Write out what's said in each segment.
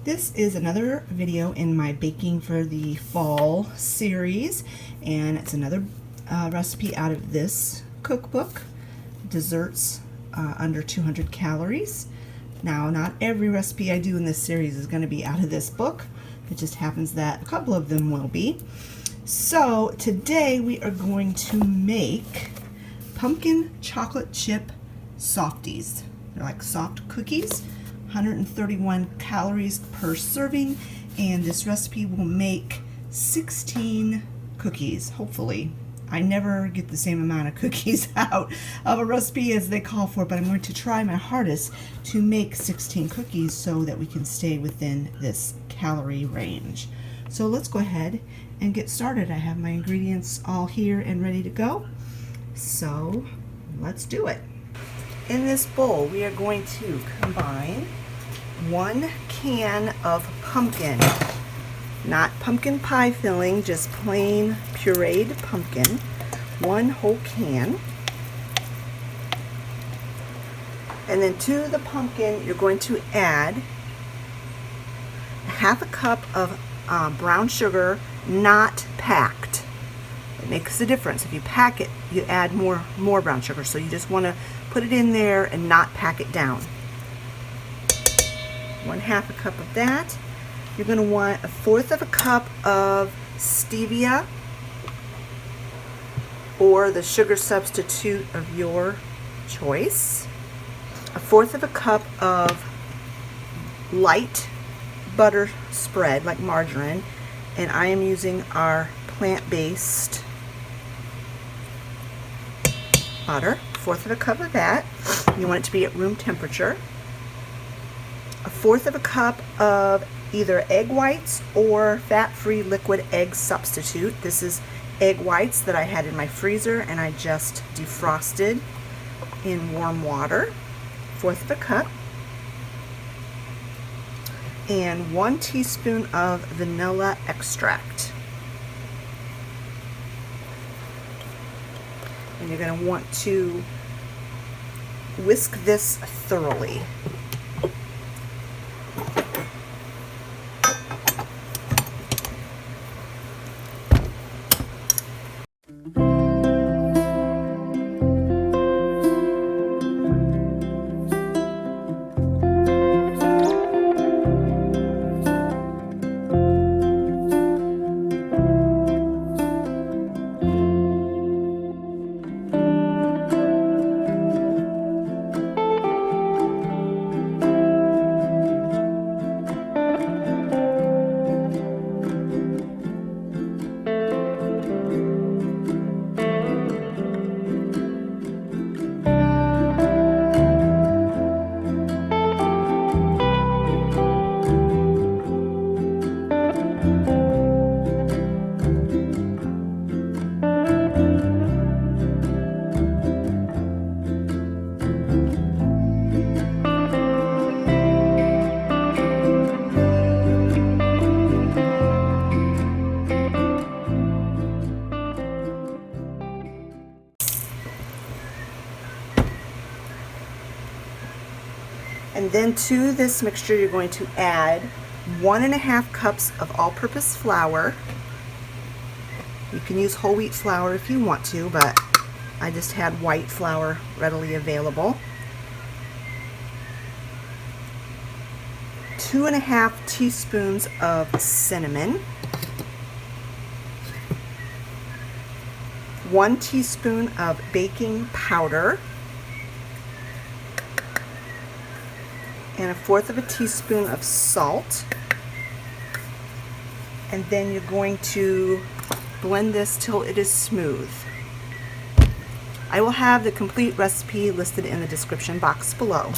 This is another video in my baking for the fall series, and it's another recipe out of this cookbook, desserts under 200 calories. Now, not every recipe I do in this series is going to be out of this book. It just happens that a couple of them will be. So today we are going to make pumpkin chocolate chip Softies. They're like soft cookies, 131 calories per serving, and this recipe will make 16 cookies, hopefully. I never get the same amount of cookies out of a recipe as they call for, but I'm going to try my hardest to make 16 cookies so that we can stay within this calorie range. So let's go ahead and get started. I have my ingredients all here and ready to go. So let's do it. In this bowl, we are going to combine 1 can of pumpkin, not pumpkin pie filling, just plain pureed pumpkin, 1 whole can. And then to the pumpkin, you're going to add 1/2 cup of brown sugar, not packed. It makes a difference. If you pack it, you add more brown sugar. So you just want to put it in there and not pack it down. 1/2 cup of that. You're going to want 1/4 cup of stevia, or the sugar substitute of your choice. 1/4 cup of light butter spread, like margarine, and I am using our plant-based butter. 1/4 cup of that. You want it to be at room temperature. 1/4 cup of either egg whites or fat-free liquid egg substitute. This is egg whites that I had in my freezer and I just defrosted in warm water. 1/4 cup. And 1 teaspoon of vanilla extract. And you're going to want to whisk this thoroughly. And then to this mixture, you're going to add 1.5 cups of all-purpose flour. You can use whole wheat flour if you want to, but I just had white flour readily available. 2.5 teaspoons of cinnamon. 1 teaspoon of baking powder. And 1/4 teaspoon of salt. And then you're going to blend this till it is smooth. I will have the complete recipe listed in the description box below,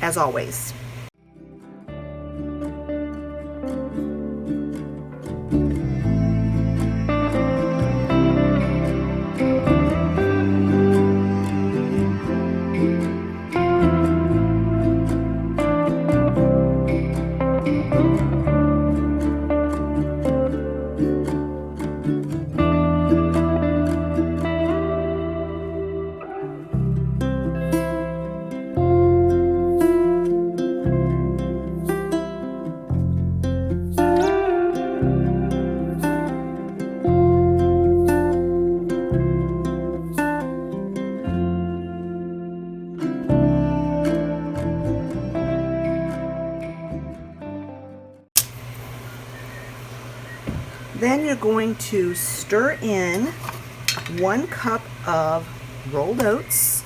as always. going to stir in 1 cup of rolled oats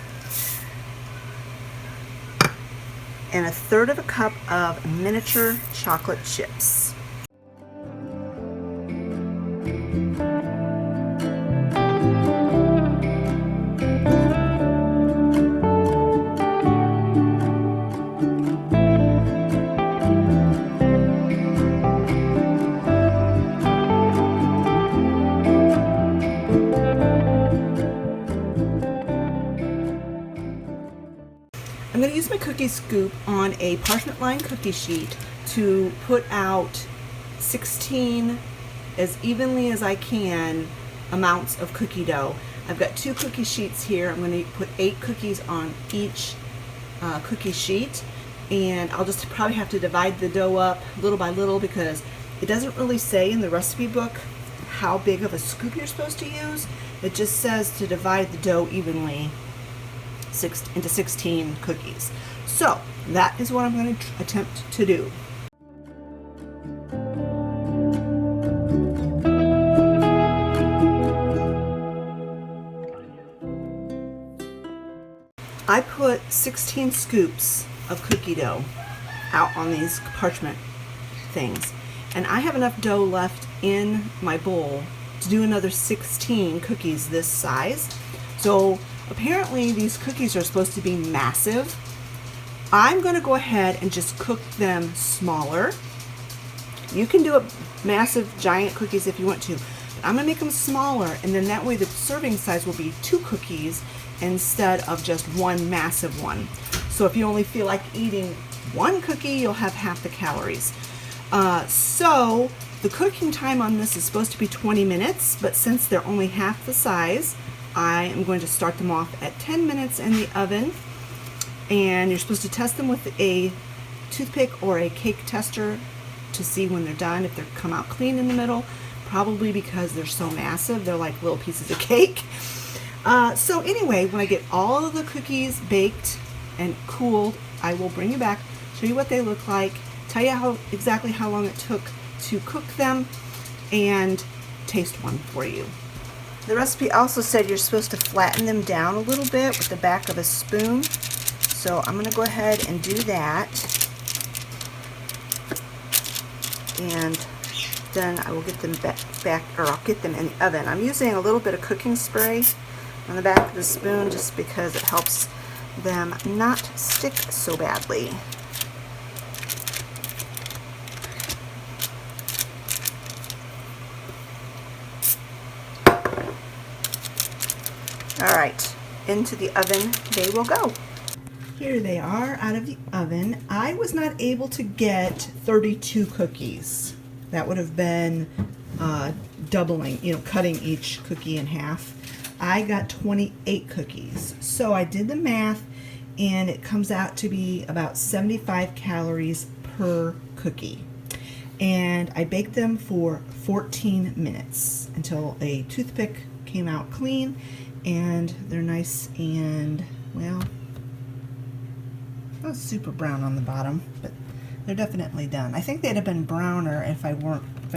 and 1/3 of a cup of miniature chocolate chips. I'm going to use my cookie scoop on a parchment lined cookie sheet to put out 16 as evenly as I can amounts of cookie dough. I've got 2 cookie sheets here. I'm going to put 8 cookies on each cookie sheet, and I'll just probably have to divide the dough up little by little because it doesn't really say in the recipe book how big of a scoop you're supposed to use. It just says to divide the dough evenly into 16 cookies. So that is what I'm going to attempt to do. I put 16 scoops of cookie dough out on these parchment things, and I have enough dough left in my bowl to do another 16 cookies this size. So apparently these cookies are supposed to be massive. I'm going to go ahead and just cook them smaller. You can do a massive giant cookies if you want to, but I'm going to make them smaller, and then that way the serving size will be 2 cookies instead of just 1 massive one. So if you only feel like eating 1 cookie, you'll have half the calories. So the cooking time on this is supposed to be 20 minutes, but since they're only half the size, I am going to start them off at 10 minutes in the oven, and you're supposed to test them with a toothpick or a cake tester to see when they're done, if they come out clean in the middle, probably because they're so massive, they're like little pieces of cake. So anyway, when I get all of the cookies baked and cooled, I will bring you back, show you what they look like, tell you exactly how long it took to cook them, and taste one for you. The recipe also said you're supposed to flatten them down a little bit with the back of a spoon. So I'm going to go ahead and do that. And then I will get them back, or I'll get them in the oven. I'm using a little bit of cooking spray on the back of the spoon just because it helps them not stick so badly. Alright, into the oven they will go. Here they are out of the oven. I was not able to get 32 cookies. That would have been doubling, cutting each cookie in half. I got 28 cookies. So I did the math, and it comes out to be about 75 calories per cookie. And I baked them for 14 minutes until a toothpick came out clean, and they're nice and, well, not super brown on the bottom, but they're definitely done. I think they'd have been browner if I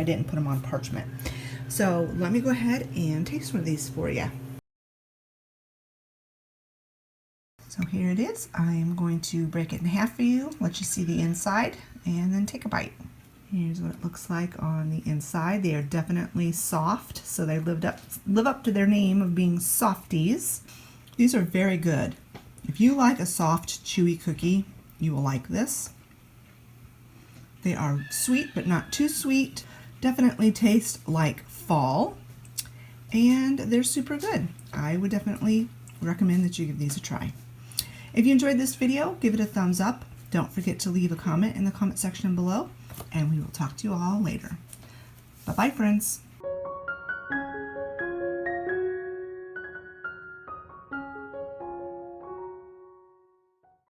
didn't put them on parchment. So let me go ahead and taste one of these for you. So here it is. I am going to break it in half for you, let you see the inside, and then take a bite. Here's what it looks like on the inside. They are definitely soft, so they live up to their name of being Softies. These are very good. If you like a soft, chewy cookie, you will like this. They are sweet, but not too sweet. Definitely taste like fall, and they're super good. I would definitely recommend that you give these a try. If you enjoyed this video, give it a thumbs up. Don't forget to leave a comment in the comment section below, and we will talk to you all later. Bye-bye, friends.